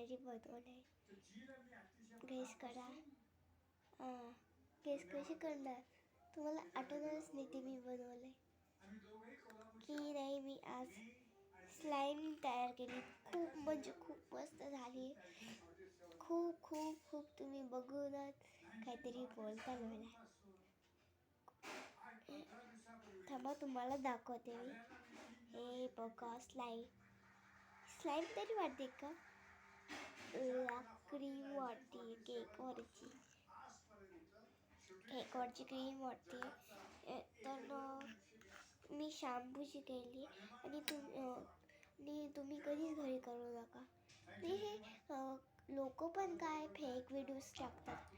काहीतरी बनवलंय. गेस करा. गेस कशी करणार? तुम्हाला आठवणारच नाही ते मी बनवलंय की नाही. मी आज स्लाईम तयार केली. खूप म्हणजे खूप मस्त झाली. खूप खूप खूप तुम्ही बघूनच काहीतरी बोलताल मला. थांबा तुम्हाला दाखवते मी. हे बघा स्लाईम तरी वाटते का? क्रीम वाटते केकवरची क्रीम वाटते. तर मी शॅम्पूची केली आणि तुम्ही कधीच घरी करू नका. हे लोक पण काय फेक व्हिडिओज टाकतात.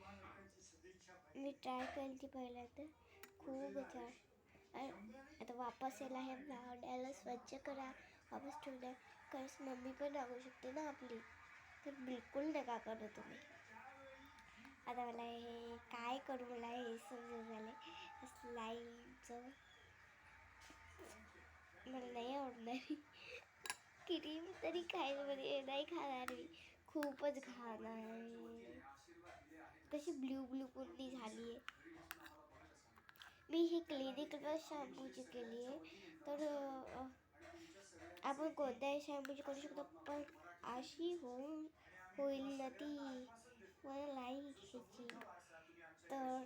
मी ट्राय केली ती पहिल्यांदा. खूप छान. आता वापस यायला हे भांड्याला स्वच्छ करा. वापस ठेवल्या कारण मम्मी पण राहू शकते ना आपली. तर बिलकुल नका करू तुम्ही. आता मला हे काय करू मला हे समजून झाले. स्लाईमचं मला नाही आवडणार. क्रीम तरी खायमध्ये नाही खाणार मी. खूपच घाण आहे. कशी ब्ल्यू ब्ल्यू पुन्नी झाली आहे. मी ही क्लिनिक प्लस शॅम्पूची केली आहे. तर आपण कोणत्याही शॅम्पूची करू शकतो पण अशी होईल ना ती मला नाही घ्यायची. तर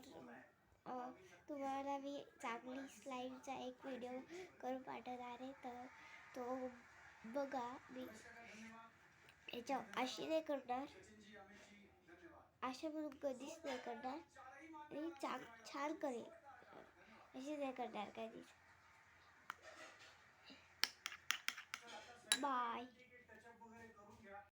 तुम्हाला मी चांगली स्लाईमचा एक व्हिडिओ करून पाठवणार आहे. तर तो बघा. मी याच्या अशी नाही करणार. अशा म्हणून कधीच नाही करणार. आणि छान करेल. अशी नाही करणार कधीच. बाय.